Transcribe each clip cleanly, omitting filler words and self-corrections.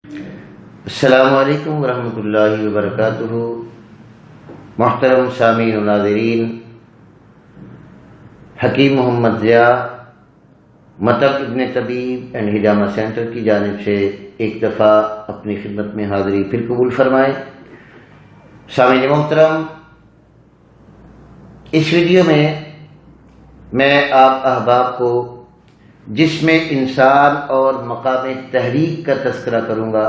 السلام علیکم ورحمۃ اللہ وبرکاتہ۔ محترم سامعین و ناظرین، حکیم محمد ضیاء مطب ابن طبیب اینڈ ہجامہ سینٹر کی جانب سے ایک دفعہ اپنی خدمت میں حاضری پھر قبول فرمائیں۔ سامعین محترم، اس ویڈیو میں آپ احباب کو جس میں انسان اور مقام تحریک کا تذکرہ کروں گا،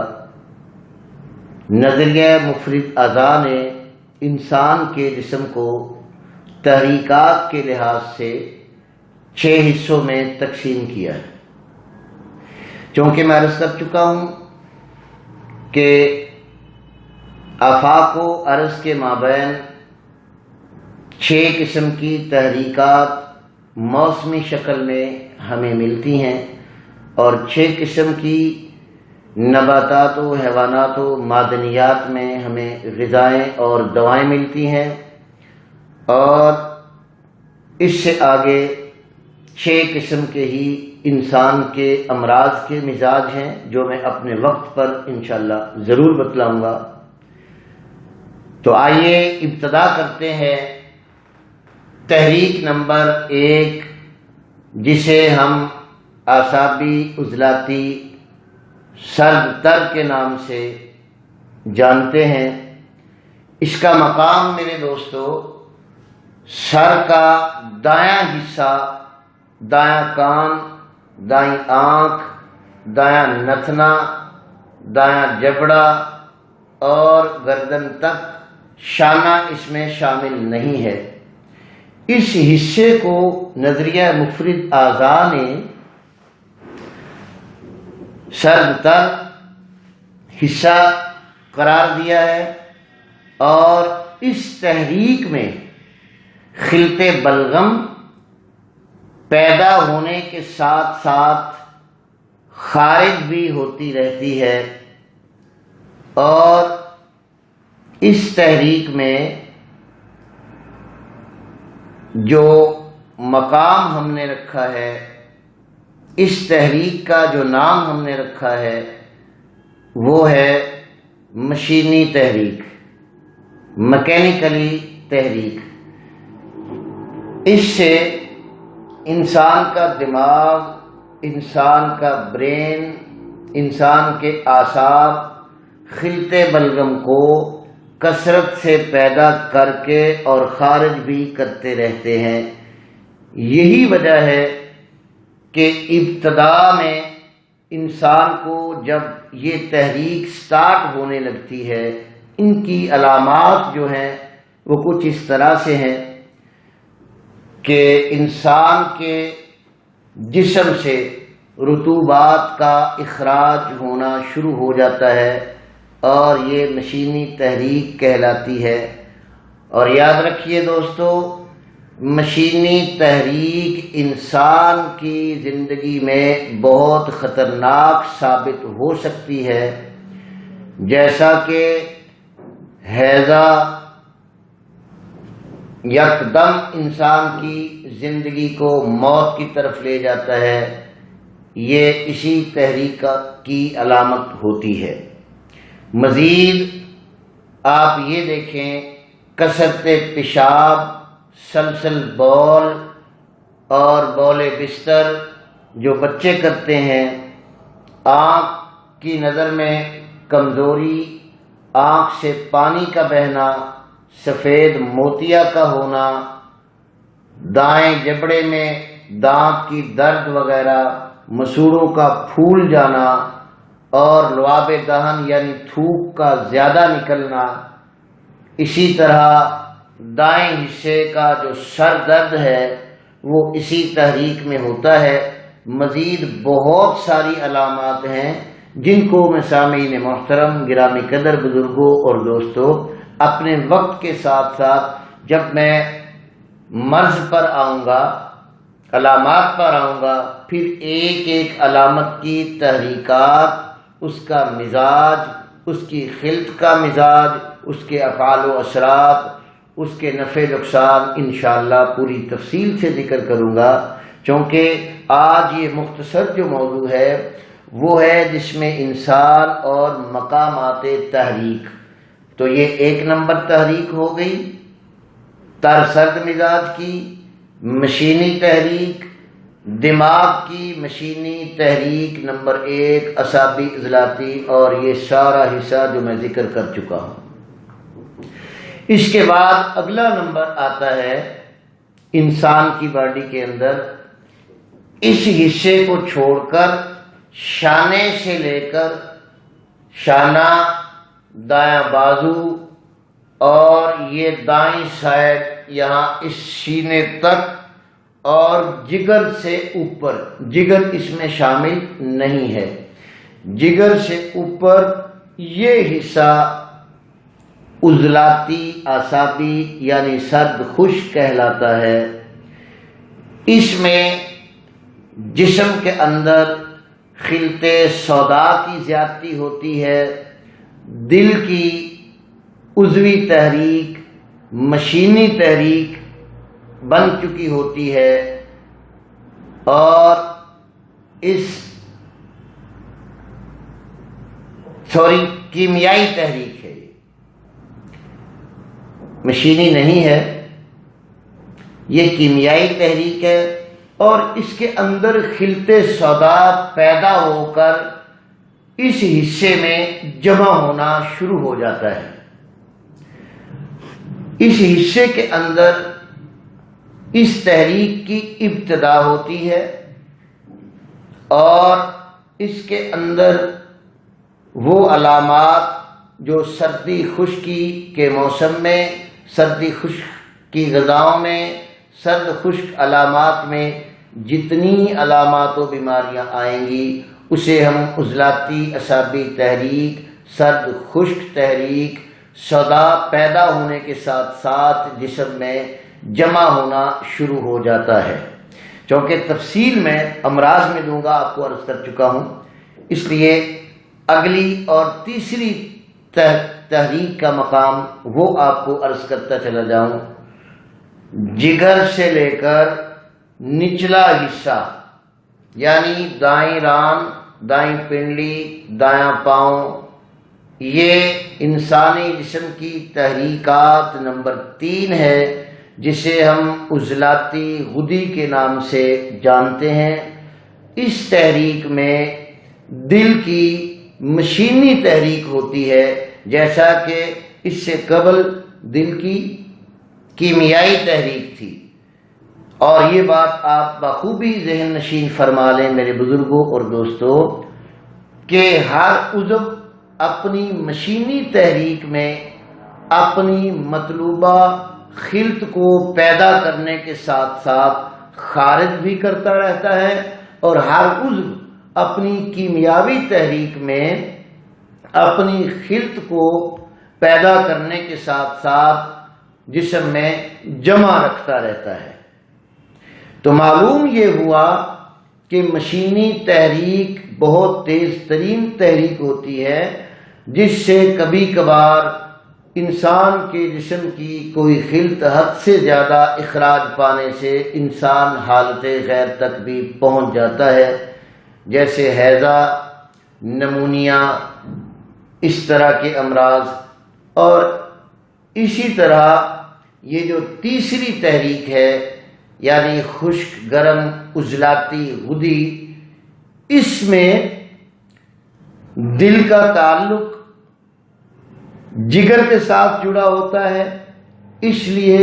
نظریہ مفرد اعضاء نے انسان کے جسم کو تحریکات کے لحاظ سے 6 حصوں میں تقسیم کیا ہے۔ چونکہ میں عرض کر چکا ہوں کہ آفاق و عرض کے مابین 6 قسم کی تحریکات موسمی شکل میں ہمیں ملتی ہیں، اور 6 قسم کی نباتات و حیوانات و معدنیات میں ہمیں غذائیں اور دوائیں ملتی ہیں، اور اس سے آگے 6 قسم کے ہی انسان کے امراض کے مزاج ہیں، جو میں اپنے وقت پر انشاءاللہ ضرور بتلاؤں گا۔ تو آئیے ابتدا کرتے ہیں تحریک نمبر 1، جسے ہم اعصابی عضلاتی سرد تر کے نام سے جانتے ہیں۔ اس کا مقام میرے دوستو سر کا دایاں حصہ، دایاں کان، دائیں آنکھ، دایاں نتنا، دایاں جبڑا اور گردن تک شانہ اس میں شامل نہیں ہے۔ اس حصے کو نظریہ مفرد اعضاء نے سرد تر حصہ قرار دیا ہے، اور اس تحریک میں خلط بلغم پیدا ہونے کے ساتھ ساتھ خارج بھی ہوتی رہتی ہے، اور اس تحریک میں جو مقام ہم نے رکھا ہے، اس تحریک کا جو نام ہم نے رکھا ہے، وہ ہے مشینی تحریک، میکینیکلی تحریک۔ اس سے انسان کا دماغ، انسان کا برین، انسان کے اعصاب خلط بلغم کو کثرت سے پیدا کر کے اور خارج بھی کرتے رہتے ہیں۔ یہی وجہ ہے کہ ابتدا میں انسان کو جب یہ تحریک سٹارٹ ہونے لگتی ہے، ان کی علامات جو ہیں وہ کچھ اس طرح سے ہیں کہ انسان کے جسم سے رطوبات کا اخراج ہونا شروع ہو جاتا ہے، اور یہ مشینی تحریک کہلاتی ہے۔ اور یاد رکھیے دوستو، مشینی تحریک انسان کی زندگی میں بہت خطرناک ثابت ہو سکتی ہے، جیسا کہ ہیضہ یکدم انسان کی زندگی کو موت کی طرف لے جاتا ہے، یہ اسی تحریک کی علامت ہوتی ہے۔ مزید آپ یہ دیکھیں، کثرت پیشاب، سلسل بول اور بول بستر جو بچے کرتے ہیں، آنکھ کی نظر میں کمزوری، آنکھ سے پانی کا بہنا، سفید موتیا کا ہونا، دائیں جبڑے میں دانت کی درد وغیرہ، مسوڑوں کا پھول جانا، اور لعاب دہن یعنی تھوک کا زیادہ نکلنا۔ اسی طرح دائیں حصے کا جو سر درد ہے وہ اسی تحریک میں ہوتا ہے۔ مزید بہت ساری علامات ہیں جن کو میں سامعین محترم، گرامی قدر بزرگوں اور دوستوں، اپنے وقت کے ساتھ ساتھ جب میں مرض پر آؤں گا، علامات پر آؤں گا، پھر ایک ایک علامت کی تحریکات، اس کا مزاج، اس کی خلط کا مزاج، اس کے افعال و اثرات، اس کے نفع نقصان انشاءاللہ پوری تفصیل سے ذکر کروں گا۔ چونکہ آج یہ مختصر جو موضوع ہے وہ ہے جس میں انسان اور مقامات تحریک. تو یہ 1 نمبر تحریک ہو گئی تر سرد مزاج کی مشینی تحریک. دماغ کی مشینی تحریک نمبر 1 اعصابی عضلاتی، اور یہ سارا حصہ جو میں ذکر کر چکا ہوں. اس کے بعد اگلا نمبر آتا ہے انسان کی باڈی کے اندر اس حصے کو چھوڑ کر شانے سے لے کر شانہ، دایاں بازو اور یہ دائیں سائڈ یہاں اس سینے تک، اور جگر سے اوپر، جگر اس میں شامل نہیں ہے، جگر سے اوپر یہ حصہ عضلاتی اعصابی یعنی سرد خشک کہلاتا ہے. اس میں جسم کے اندر خلط سودا کی زیادتی ہوتی ہے، دل کی عضوی تحریک مشینی تحریک بن چکی ہوتی ہے، اور کیمیائی تحریک ہے، مشینی نہیں ہے، یہ کیمیائی تحریک ہے. اور اس کے اندر خلط سودا پیدا ہو کر اس حصے میں جمع ہونا شروع ہو جاتا ہے. اس حصے کے اندر اس تحریک کی ابتدا ہوتی ہے، اور اس کے اندر وہ علامات جو سردی خشکی کے موسم میں، سردی خشک کی غذاؤں میں، سرد خشک علامات میں جتنی علامات و بیماریاں آئیں گی اسے ہم عضلاتی اعصابی تحریک، سرد خشک تحریک، سودا پیدا ہونے کے ساتھ ساتھ جسم میں جمع ہونا شروع ہو جاتا ہے. چونکہ تفصیل میں امراض میں دوں گا، آپ کو عرض کر چکا ہوں، اس لیے اگلی اور تیسری تحریک کا مقام وہ آپ کو عرض کرتا چلا جاؤں. جگر سے لے کر نچلا حصہ یعنی دائیں ران، دائیں پنڈلی، دایاں پاؤں، یہ انسانی جسم کی تحریکات نمبر 3 ہے، جسے ہم عضلاتی غدی کے نام سے جانتے ہیں. اس تحریک میں دل کی مشینی تحریک ہوتی ہے، جیسا کہ اس سے قبل دل کی کیمیائی تحریک تھی. اور یہ بات آپ بخوبی ذہن نشین فرما لیں میرے بزرگوں اور دوستوں کہ ہر عضو اپنی مشینی تحریک میں اپنی مطلوبہ خلط کو پیدا کرنے کے ساتھ ساتھ خارج بھی کرتا رہتا ہے، اور ہر عضو اپنی کیمیاوی تحریک میں اپنی خلط کو پیدا کرنے کے ساتھ ساتھ جسم میں جمع رکھتا رہتا ہے. تو معلوم یہ ہوا کہ مشینی تحریک بہت تیز ترین تحریک ہوتی ہے، جس سے کبھی کبھار انسان کے جسم کی کوئی خلط حد سے زیادہ اخراج پانے سے انسان حالت غیر تک بھی پہنچ جاتا ہے، جیسے ہیضہ، نمونیا، اس طرح کے امراض. اور اسی طرح یہ جو تیسری تحریک ہے یعنی خشک گرم عضلاتی غدی، اس میں دل کا تعلق جگر کے ساتھ جڑا ہوتا ہے، اس لیے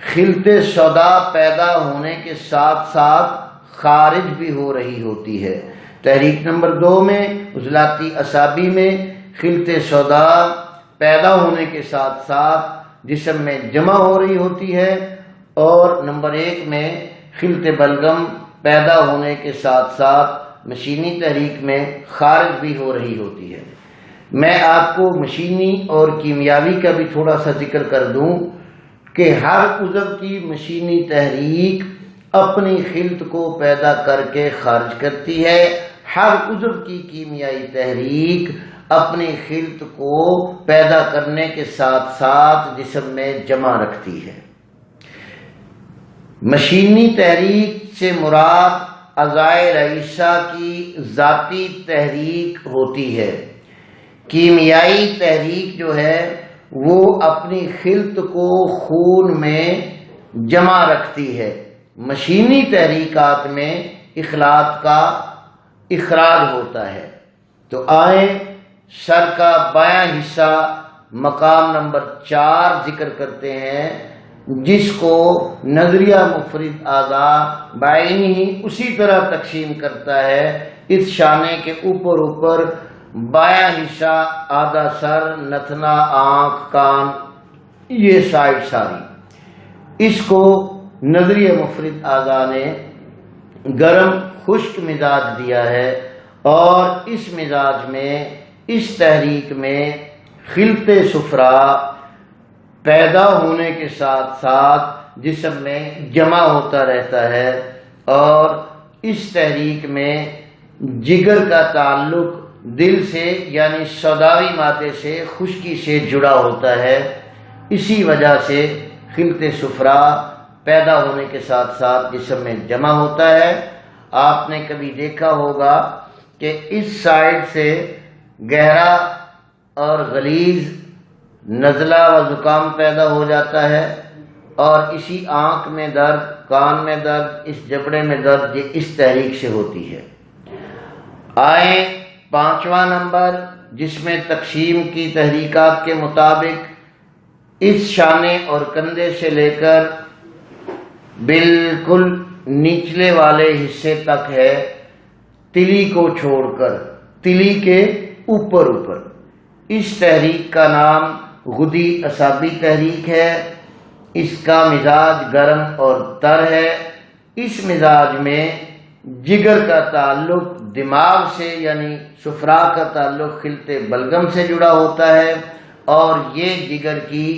خلط سودا پیدا ہونے کے ساتھ ساتھ خارج بھی ہو رہی ہوتی ہے. تحریک نمبر 2 میں عضلاتی اعصابی میں خلط سودا پیدا ہونے کے ساتھ ساتھ جسم میں جمع ہو رہی ہوتی ہے، اور نمبر 1 میں خلط بلغم پیدا ہونے کے ساتھ ساتھ مشینی تحریک میں خارج بھی ہو رہی ہوتی ہے. میں آپ کو مشینی اور کیمیاوی کا بھی تھوڑا سا ذکر کر دوں کہ ہر عضو کی مشینی تحریک اپنی خلط کو پیدا کر کے خارج کرتی ہے، ہر عضو کی کیمیائی تحریک اپنی خلط کو پیدا کرنے کے ساتھ ساتھ جسم میں جمع رکھتی ہے. مشینی تحریک سے مراد اعضائے رئیسہ کی ذاتی تحریک ہوتی ہے۔ کیمیائی تحریک جو ہے وہ اپنی خلط کو خون میں جمع رکھتی ہے، مشینی تحریکات میں اخلاط کا اخراج ہوتا ہے۔ تو آئیں سر کا بایاں حصہ مقام نمبر 4 ذکر کرتے ہیں، جس کو نظریہ مفرد اعضاء بعینی اسی طرح تقسیم کرتا ہے۔ اس شانے کے اوپر بایاں حصہ آدھا سر، نتنا، آنکھ، کان، یہ سائڈ ساری، اس کو نظریہ مفرد اعضاء نے گرم خشک مزاج دیا ہے، اور اس مزاج میں، اس تحریک میں خلط صفرا پیدا ہونے کے ساتھ ساتھ جسم میں جمع ہوتا رہتا ہے، اور اس تحریک میں جگر کا تعلق دل سے یعنی سوداوی مادے سے، خشکی سے جڑا ہوتا ہے۔ اسی وجہ سے خلط صفرا پیدا ہونے کے ساتھ ساتھ جسم میں جمع ہوتا ہے۔ آپ نے کبھی دیکھا ہوگا کہ اس سائڈ سے گہرا اور غلیظ نزلہ و زکام پیدا ہو جاتا ہے، اور اسی آنکھ میں درد، کان میں درد، اس جبڑے میں درد، یہ اس تحریک سے ہوتی ہے۔ آئیں 5واں نمبر، جس میں تقسیم کی تحریکات کے مطابق اس شانے اور کندھے سے لے کر بالکل نچلے والے حصے تک ہے، تلی کو چھوڑ کر، تلی کے اوپر۔ اس تحریک کا نام غدی اعصابی تحریک ہے۔ اس کا مزاج گرم اور تر ہے۔ اس مزاج میں جگر کا تعلق دماغ سے یعنی صفرا کا تعلق خلط بلغم سے جڑا ہوتا ہے، اور یہ جگر کی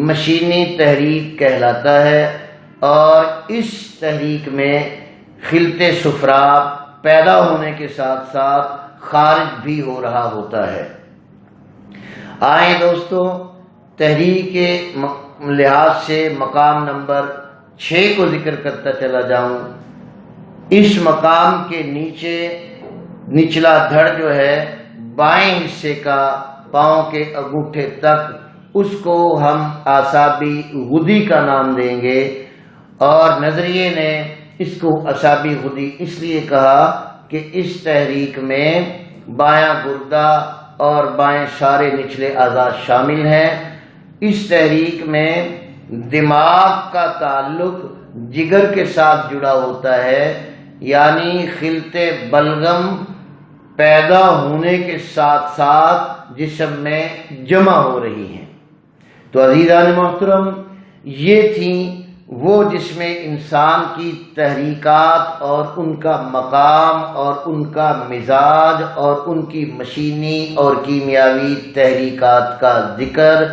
مشینی تحریک کہلاتا ہے، اور اس تحریک میں خلط صفرا پیدا ہونے کے ساتھ ساتھ خارج بھی ہو رہا ہوتا ہے۔ آئیں دوستو، تحریک کے لحاظ سے مقام نمبر 6 کو ذکر کرتا چلا جاؤں۔ اس مقام کے نیچے نچلا دھڑ جو ہے بائیں حصے کا، پاؤں کے انگوٹھے تک، اس کو ہم اعصابی غدی کا نام دیں گے، اور نظریے نے اس کو اعصابی غدی اس لیے کہا کہ اس تحریک میں بایاں گردہ اور بائیں سارے نچلے اعضاء شامل ہیں۔ اس تحریک میں دماغ کا تعلق جگر کے ساتھ جڑا ہوتا ہے، یعنی خلط بلغم پیدا ہونے کے ساتھ ساتھ جسم میں جمع ہو رہی ہیں۔ تو عزیزان محترم، یہ تھیں وہ جس میں انسان کی تحریکات اور ان کا مقام اور ان کا مزاج اور ان کی مشینی اور کیمیاوی تحریکات کا ذکر۔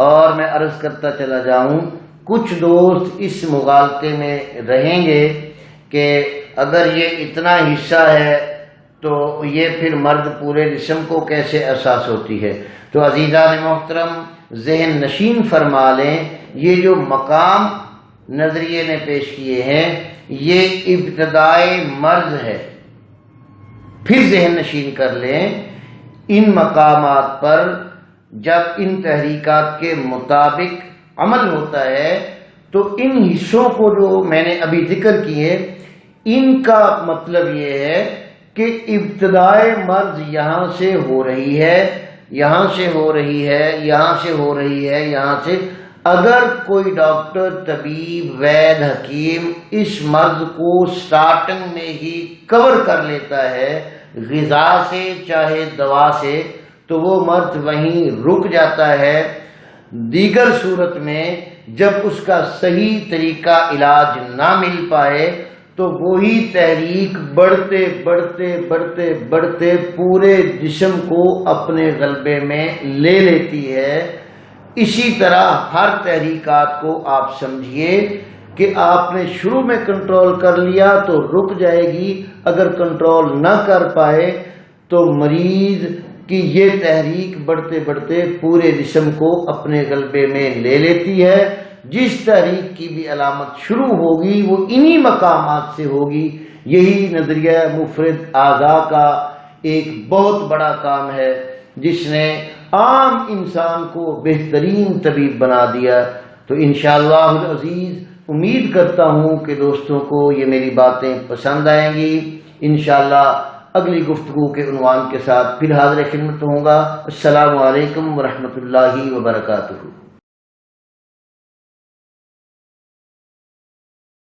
اور میں عرض کرتا چلا جاؤں، کچھ دوست اس مغالطے میں رہیں گے کہ اگر یہ اتنا حصہ ہے تو یہ پھر مرد پورے جسم کو کیسے احساس ہوتی ہے؟ تو عزیزان محترم، ذہن نشین فرما لیں، یہ جو مقام نظریے نے پیش کیے ہیں یہ ابتدائے مرض ہے۔ پھر ذہن نشین کر لیں، ان مقامات پر جب ان تحریکات کے مطابق عمل ہوتا ہے تو ان حصوں کو جو میں نے ابھی ذکر کیے، ان کا مطلب یہ ہے کہ ابتدائے مرض یہاں سے ہو رہی ہے، یہاں سے ہو رہی ہے، یہاں سے ہو رہی ہے، یہاں سے۔ اگر کوئی ڈاکٹر، طبیب، وید، حکیم اس مرض کو سٹارٹنگ میں ہی کور کر لیتا ہے غذا سے چاہے دوا سے، تو وہ مرض وہیں رک جاتا ہے۔ دیگر صورت میں جب اس کا صحیح طریقہ علاج نہ مل پائے تو وہی تحریک بڑھتے بڑھتے بڑھتے بڑھتے پورے جسم کو اپنے غلبے میں لے لیتی ہے۔ اسی طرح ہر تحریکات کو آپ سمجھیے کہ آپ نے شروع میں کنٹرول کر لیا تو رک جائے گی، اگر کنٹرول نہ کر پائے تو مریض کی یہ تحریک بڑھتے بڑھتے پورے جسم کو اپنے غلبے میں لے لیتی ہے۔ جس تحریک کی بھی علامت شروع ہوگی وہ انہی مقامات سے ہوگی۔ یہی نظریہ مفرد اعضاء کا ایک بہت بڑا کام ہے جس نے عام انسان کو بہترین طبیب بنا دیا۔ تو انشاءاللہ العزیز امید کرتا ہوں کہ دوستوں کو یہ میری باتیں پسند آئیں گی۔ انشاءاللہ اگلی گفتگو کے عنوان کے ساتھ پھر حاضر خدمت ہوں گا۔ السلام علیکم ورحمۃ اللہ وبرکاتہ۔